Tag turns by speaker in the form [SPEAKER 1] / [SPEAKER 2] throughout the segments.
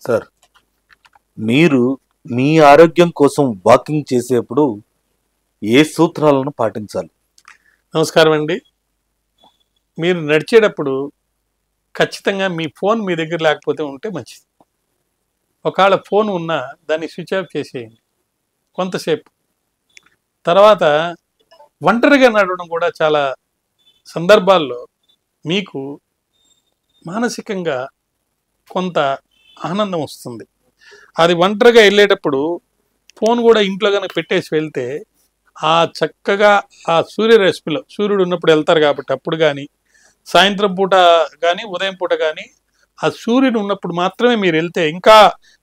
[SPEAKER 1] Sir, మీరు మీ ఆరోగ్యం కోసం వాకింగ్ చేసేప్పుడు ఏ సూత్రాలను పాటించాలి?
[SPEAKER 2] నమస్కారం అండి. మీరు నడిచేటప్పుడు ఖచ్చితంగా మీ ఫోన్ మీ దగ్గర లేకపోతే ఉంటే మంచిది. ఒకవేళ ఫోన్ ఉన్నా దాన్ని స్విచ్ ఆఫ్ చేసేయండి కొంతసేపు. తర్వాత ఒంటరిగా నడవడం కూడా చాలా సందర్భాల్లో మీకు మానసికంగా కొంత ఆనందం వస్తుంది. అది ఒంటరిగా వెళ్ళేటప్పుడు ఫోన్ కూడా ఇంట్లో కనుక పెట్టేసి వెళ్తే ఆ చక్కగా ఆ సూర్యరశ్మిలో సూర్యుడు ఉన్నప్పుడు వెళ్తారు కాబట్టి అప్పుడు కానీ, సాయంత్రం పూట కానీ, ఉదయం పూట కానీ ఆ సూర్యుడు ఉన్నప్పుడు మాత్రమే మీరు వెళ్తే ఇంకా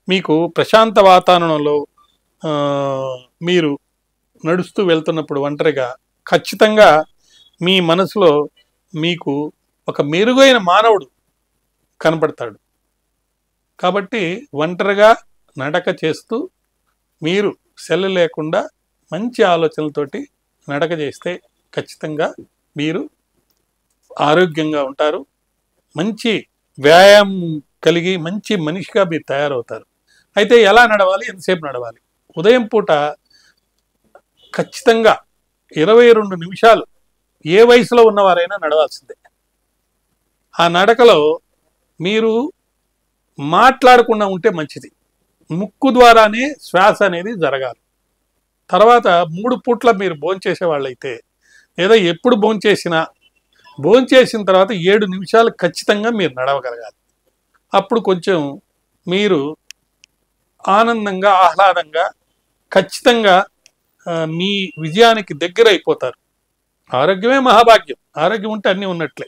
[SPEAKER 2] మీకు ప్రశాంత వాతావరణంలో మీరు నడుస్తూ వెళ్తున్నప్పుడు ఒంటరిగా ఖచ్చితంగా మీ మనసులో మీకు ఒక మెరుగైన మానవుడు కనపడతాడు. కాబట్టి ఒంటరిగా నడక చేస్తూ మీరు సెల్ లేకుండా మంచి ఆలోచనలతోటి నడక చేస్తే ఖచ్చితంగా మీరు ఆరోగ్యంగా ఉంటారు. మంచి వ్యాయామం కలిగి మంచి మనిషిగా మీరు తయారవుతారు. అయితే ఎలా నడవాలి, ఎంతసేపు నడవాలి? ఉదయం పూట ఖచ్చితంగా 22 నిమిషాలు ఏ వయసులో ఉన్నవారైనా నడవాల్సిందే. ఆ నడకలో మీరు మాట్లాడకుండా ఉంటే మంచిది. ముక్కు ద్వారానే శ్వాస అనేది జరగాలి. తర్వాత 3 పూట్ల మీరు భోంచేసే వాళ్ళైతే లేదా ఎప్పుడు భోంచేసిన తర్వాత 7 నిమిషాలు ఖచ్చితంగా మీరు నడవగలగాలి. అప్పుడు కొంచెం మీరు ఆనందంగా ఆహ్లాదంగా ఖచ్చితంగా మీ విజయానికి దగ్గర అయిపోతారు. ఆరోగ్యమే మహాభాగ్యం. ఆరోగ్యం ఉంటే అన్నీ ఉన్నట్లే.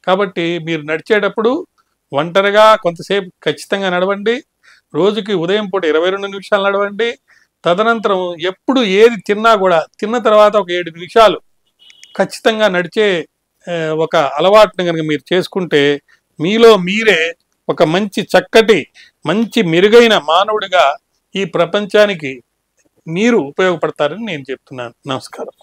[SPEAKER 2] కాబట్టి మీరు నడిచేటప్పుడు ఒంటరిగా కొంతసేపు ఖచ్చితంగా నడవండి. రోజుకి ఉదయం పూట 22 నిమిషాలు నడవండి. తదనంతరం ఎప్పుడు ఏది తిన్నా కూడా తిన్న తర్వాత ఒక 7 నిమిషాలు ఖచ్చితంగా నడిచే ఒక అలవాటుని కనుక మీరు చేసుకుంటే మీలో మీరే ఒక మంచి మెరుగైన మానవుడిగా ఈ ప్రపంచానికి మీరు ఉపయోగపడతారని నేను చెప్తున్నాను. నమస్కారం.